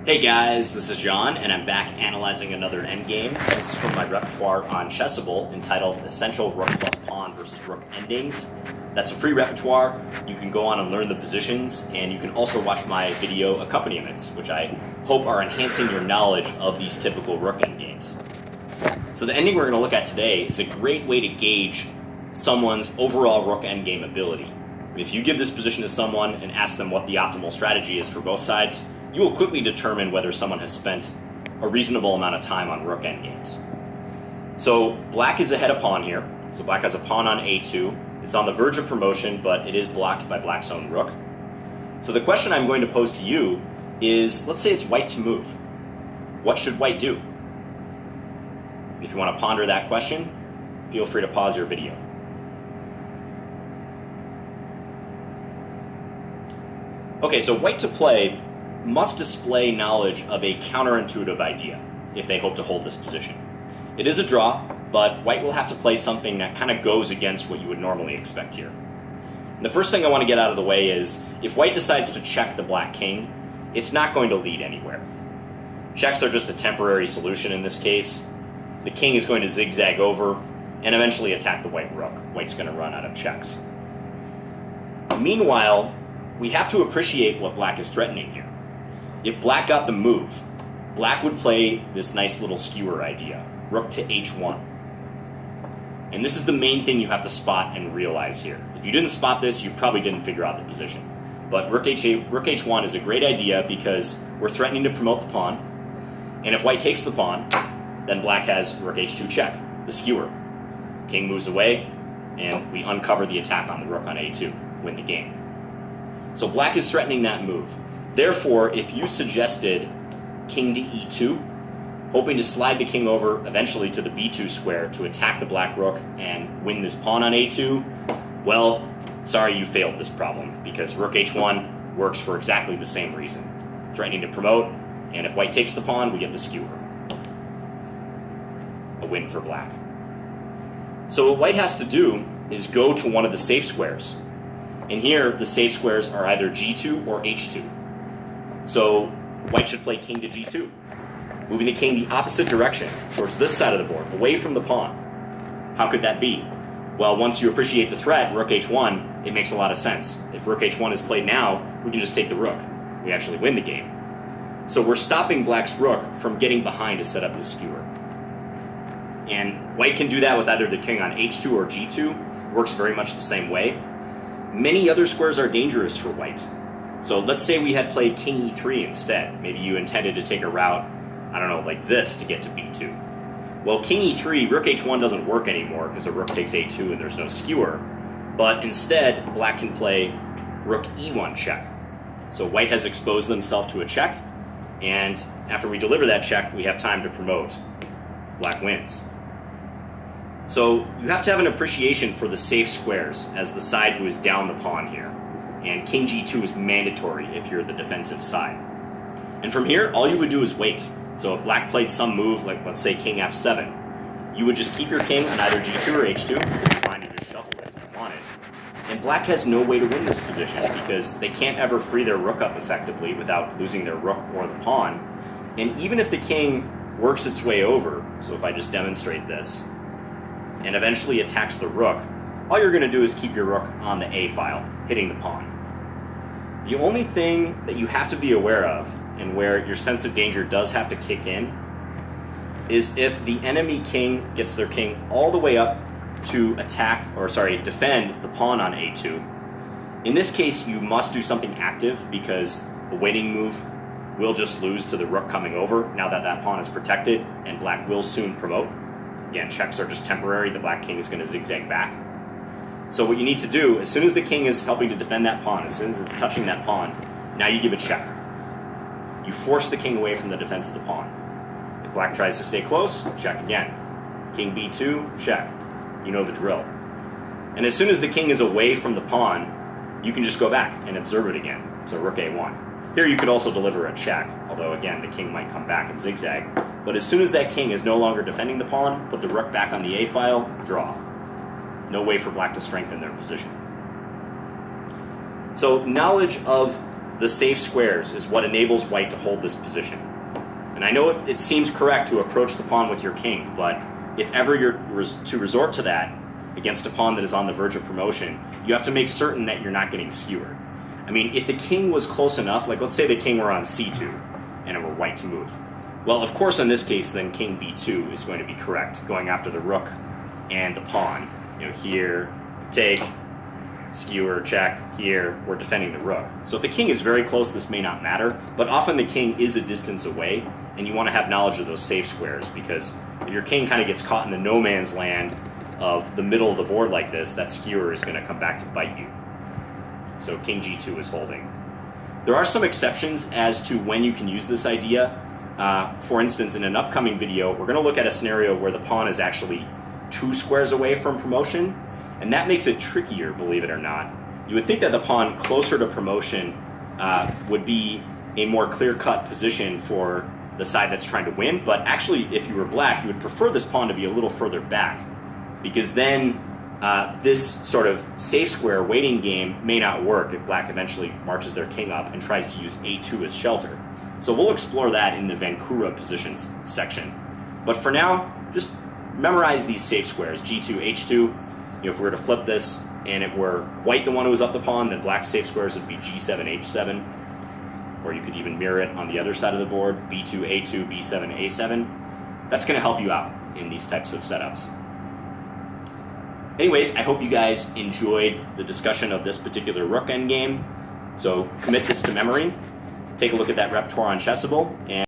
Hey guys, this is John, and I'm back analyzing another endgame. This is from my repertoire on Chessable, entitled Essential Rook plus Pawn versus Rook Endings. That's a free repertoire. You can go on and learn the positions, and you can also watch my video accompaniments, which I hope are enhancing your knowledge of these typical rook endgames. So the ending we're going to look at today is a great way to gauge someone's overall rook endgame ability. If you give this position to someone and ask them what the optimal strategy is for both sides, you will quickly determine whether someone has spent a reasonable amount of time on rook endgames. So black is ahead of pawn here. So black has a pawn on a2. It's on the verge of promotion, but it is blocked by black's own rook. So the question I'm going to pose to you is, let's say it's white to move. What should white do? If you want to ponder that question, feel free to pause your video. Okay, so white to play must display knowledge of a counterintuitive idea if they hope to hold this position. It is a draw, but white will have to play something that kind of goes against what you would normally expect here. And the first thing I want to get out of the way is, if white decides to check the black king, it's not going to lead anywhere. Checks are just a temporary solution in this case. The king is going to zigzag over and eventually attack the white rook. White's going to run out of checks. Meanwhile, we have to appreciate what black is threatening here. If black got the move, black would play this nice little skewer idea, rook to h1. And this is the main thing you have to spot and realize here. If you didn't spot this, you probably didn't figure out the position. But rook h1 is a great idea because we're threatening to promote the pawn. And if white takes the pawn, then black has rook h2 check, the skewer. King moves away, and we uncover the attack on the rook on a2, win the game. So black is threatening that move. Therefore, if you suggested king to e2, hoping to slide the king over eventually to the b2 square to attack the black rook and win this pawn on a2, well, sorry, you failed this problem, because rook h1 works for exactly the same reason. Threatening to promote, and if white takes the pawn, we get the skewer. A win for black. So what white has to do is go to one of the safe squares. And here, the safe squares are either g2 or h2. So white should play king to g2, moving the king the opposite direction, towards this side of the board, away from the pawn. How could that be? Well, once you appreciate the threat, rook h1, it makes a lot of sense. If rook h1 is played now, we can just take the rook. We actually win the game. So we're stopping black's rook from getting behind to set up the skewer. And white can do that with either the king on h2 or g2. Works very much the same way. Many other squares are dangerous for white. So let's say we had played king e3 instead. Maybe you intended to take a route, I don't know, like this to get to b2. Well, king e3, rook h1 doesn't work anymore because the rook takes a2 and there's no skewer. But instead, black can play rook e1 check. So white has exposed themselves to a check, and after we deliver that check, we have time to promote. Black wins. So you have to have an appreciation for the safe squares as the side who is down the pawn here. And king g2 is mandatory if you're the defensive side. And from here, all you would do is wait. So if black played some move, like let's say king f7, you would just keep your king on either g2 or h2, and you're fine to just shuffle it if you wanted. And black has no way to win this position because they can't ever free their rook up effectively without losing their rook or the pawn. And even if the king works its way over, so if I just demonstrate this, and eventually attacks the rook, all you're going to do is keep your rook on the A file, hitting the pawn. The only thing that you have to be aware of, and where your sense of danger does have to kick in, is if the enemy king gets their king all the way up to defend the pawn on A2. In this case, you must do something active because the waiting move will just lose to the rook coming over now that that pawn is protected, and black will soon promote. Again, checks are just temporary. The black king is going to zigzag back. So what you need to do, as soon as the king is helping to defend that pawn, as soon as it's touching that pawn, now you give a check. You force the king away from the defense of the pawn. If black tries to stay close, check again. King b2, check. You know the drill. And as soon as the king is away from the pawn, you can just go back and observe it again. So rook a1. Here you could also deliver a check, although again the king might come back and zigzag. But as soon as that king is no longer defending the pawn, put the rook back on the A file, draw. No way for black to strengthen their position. So knowledge of the safe squares is what enables white to hold this position. And I know it seems correct to approach the pawn with your king, but if ever you're to resort to that against a pawn that is on the verge of promotion, you have to make certain that you're not getting skewered. I mean, if the king was close enough, like let's say the king were on c2 and it were white to move. Well, of course, in this case, then king b2 is going to be correct, going after the rook and the pawn. You know, here, take, skewer, check, here, we're defending the rook. So if the king is very close, this may not matter, but often the king is a distance away, and you want to have knowledge of those safe squares, because if your king kind of gets caught in the no man's land of the middle of the board like this, that skewer is going to come back to bite you. So king g2 is holding. There are some exceptions as to when you can use this idea. For instance, in an upcoming video, we're going to look at a scenario where the pawn is actually 2 squares away from promotion, and that makes it trickier, believe it or not. You would think that the pawn closer to promotion would be a more clear-cut position for the side that's trying to win, but actually, if you were black, you would prefer this pawn to be a little further back, because then this sort of safe square waiting game may not work if black eventually marches their king up and tries to use a2 as shelter. So we'll explore that in the Vancouver positions section. But for now, just memorize these safe squares, g2, h2. You know, if we were to flip this and it were white the one who was up the pawn, then black's safe squares would be g7, h7. Or you could even mirror it on the other side of the board, b2, a2, b7, a7. That's going to help you out in these types of setups. Anyways, I hope you guys enjoyed the discussion of this particular rook endgame. So commit this to memory. Take a look at that repertoire on Chessable, and